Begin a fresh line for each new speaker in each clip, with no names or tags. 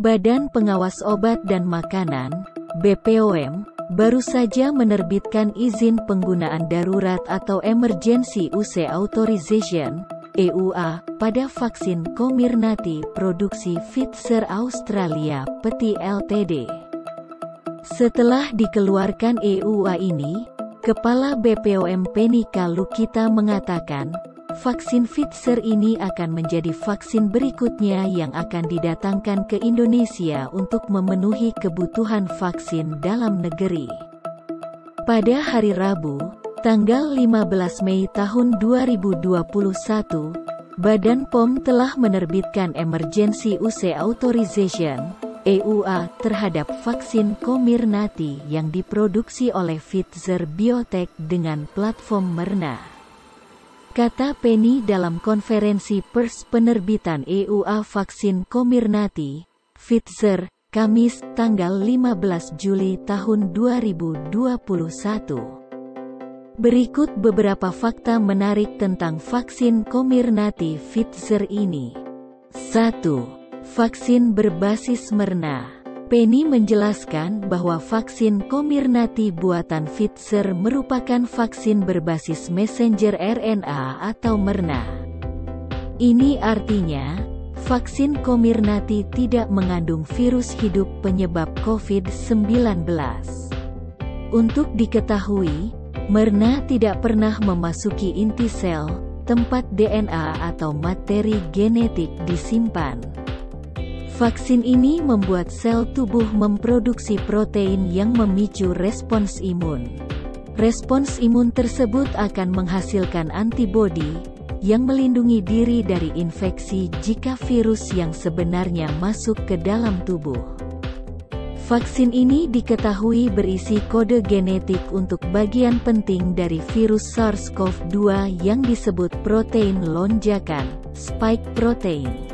Badan Pengawas Obat dan Makanan, BPOM, baru saja menerbitkan izin penggunaan darurat atau Emergency Use Authorization, EUA, pada vaksin Comirnaty produksi Pfizer Australia Pty Ltd. Setelah dikeluarkan EUA ini, Kepala BPOM Penika Lukita mengatakan, vaksin Pfizer ini akan menjadi vaksin berikutnya yang akan didatangkan ke Indonesia untuk memenuhi kebutuhan vaksin dalam negeri. Pada hari Rabu, tanggal 15 Mei tahun 2021, Badan POM telah menerbitkan Emergency Use Authorization, EUA, terhadap vaksin Comirnaty yang diproduksi oleh Pfizer Biotech dengan platform Merna. Kata Penny dalam konferensi pers penerbitan EUA vaksin Comirnaty, Pfizer, Kamis, tanggal 15 Juli tahun 2021. Berikut beberapa fakta menarik tentang vaksin Comirnaty Pfizer ini. 1. Vaksin berbasis Merna. Penny menjelaskan bahwa vaksin Comirnaty buatan Pfizer merupakan vaksin berbasis messenger RNA atau Merna. Ini artinya, vaksin Comirnaty tidak mengandung virus hidup penyebab COVID-19. Untuk diketahui, Merna tidak pernah memasuki inti sel, tempat DNA atau materi genetik disimpan. Vaksin ini membuat sel tubuh memproduksi protein yang memicu respons imun. Respons imun tersebut akan menghasilkan antibodi, yang melindungi diri dari infeksi jika virus yang sebenarnya masuk ke dalam tubuh. Vaksin ini diketahui berisi kode genetik untuk bagian penting dari virus SARS-CoV-2 yang disebut protein lonjakan, spike protein.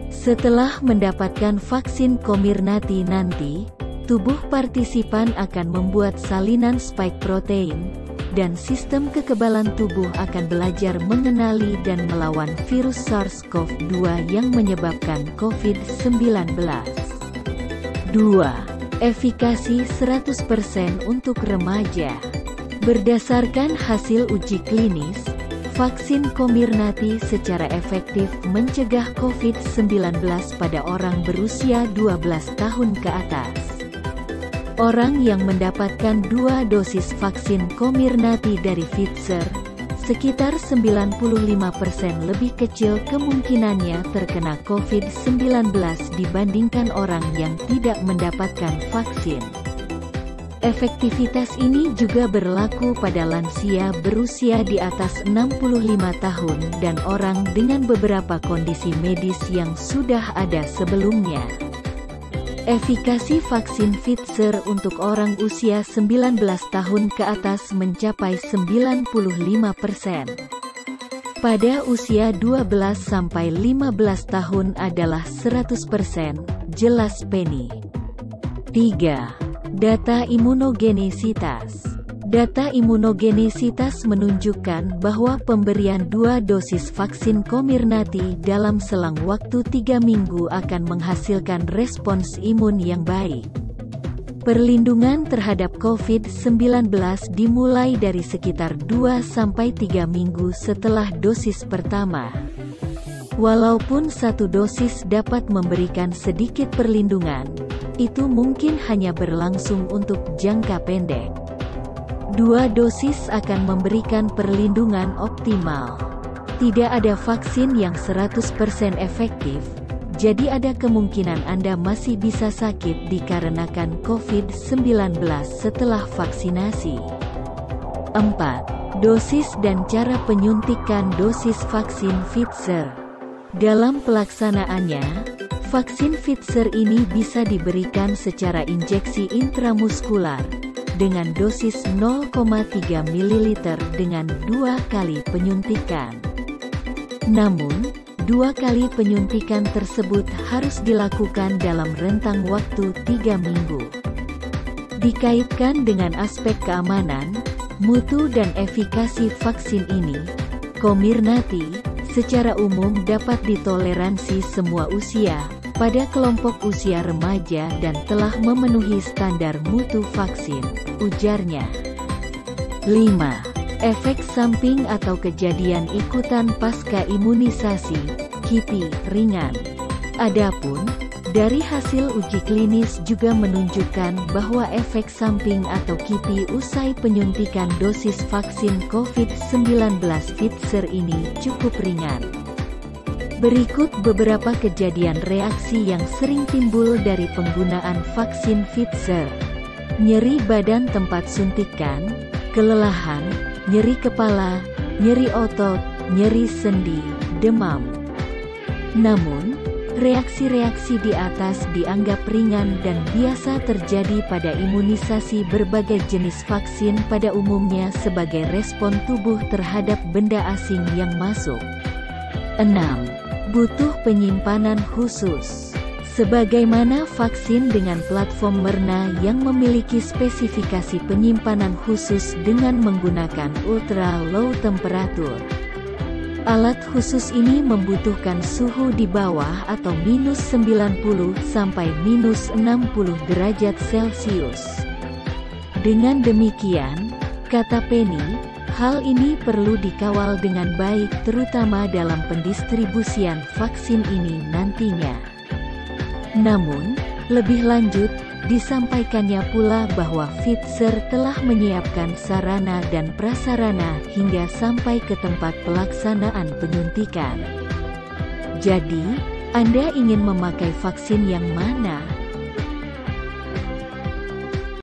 Setelah mendapatkan vaksin Comirnaty nanti, tubuh partisipan akan membuat salinan spike protein, dan sistem kekebalan tubuh akan belajar mengenali dan melawan virus SARS-CoV-2 yang menyebabkan COVID-19. 2. Efikasi 100% untuk remaja. Berdasarkan hasil uji klinis, vaksin Comirnaty secara efektif mencegah COVID-19 pada orang berusia 12 tahun ke atas. Orang yang mendapatkan 2 dosis vaksin Comirnaty dari Pfizer, sekitar 95% lebih kecil kemungkinannya terkena COVID-19 dibandingkan orang yang tidak mendapatkan vaksin. Efektivitas ini juga berlaku pada lansia berusia di atas 65 tahun dan orang dengan beberapa kondisi medis yang sudah ada sebelumnya. Efikasi vaksin Pfizer untuk orang usia 19 tahun ke atas mencapai 95%. Pada usia 12 sampai 15 tahun adalah 100%, jelas Penny. 3. Data imunogenisitas. Data imunogenisitas menunjukkan bahwa pemberian 2 dosis vaksin Comirnaty dalam selang waktu 3 minggu akan menghasilkan respons imun yang baik. Perlindungan terhadap COVID-19 dimulai dari sekitar 2-3 minggu setelah dosis pertama. Walaupun 1 dosis dapat memberikan sedikit perlindungan, itu mungkin hanya berlangsung untuk jangka pendek. 2 dosis akan memberikan perlindungan optimal. Tidak ada vaksin yang 100% efektif, jadi ada kemungkinan Anda masih bisa sakit dikarenakan COVID-19 setelah vaksinasi. 4. Dosis dan cara penyuntikan dosis vaksin Pfizer. Dalam pelaksanaannya, vaksin Pfizer ini bisa diberikan secara injeksi intramuskular, dengan dosis 0,3 ml dengan 2 kali penyuntikan. Namun, 2 kali penyuntikan tersebut harus dilakukan dalam rentang waktu 3 minggu. Dikaitkan dengan aspek keamanan, mutu dan efikasi vaksin ini, Comirnaty secara umum dapat ditoleransi semua usia, pada kelompok usia remaja dan telah memenuhi standar mutu vaksin, ujarnya. 5. Efek samping atau kejadian ikutan pasca imunisasi, KIPI, ringan. Adapun, dari hasil uji klinis juga menunjukkan bahwa efek samping atau KIPI usai penyuntikan dosis vaksin COVID-19 Pfizer ini cukup ringan. Berikut beberapa kejadian reaksi yang sering timbul dari penggunaan vaksin Pfizer. Nyeri badan tempat suntikan, kelelahan, nyeri kepala, nyeri otot, nyeri sendi, demam. Namun, reaksi-reaksi di atas dianggap ringan dan biasa terjadi pada imunisasi berbagai jenis vaksin pada umumnya sebagai respon tubuh terhadap benda asing yang masuk. 6. Butuh penyimpanan khusus. Sebagaimana vaksin dengan platform Moderna yang memiliki spesifikasi penyimpanan khusus dengan menggunakan ultra low temperature. Alat khusus ini membutuhkan suhu di bawah atau -90 sampai -60 derajat Celcius. Dengan demikian, kata Penny, hal ini perlu dikawal dengan baik terutama dalam pendistribusian vaksin ini nantinya. Namun, lebih lanjut, disampaikannya pula bahwa Pfizer telah menyiapkan sarana dan prasarana hingga sampai ke tempat pelaksanaan penyuntikan. Jadi, Anda ingin memakai vaksin yang mana?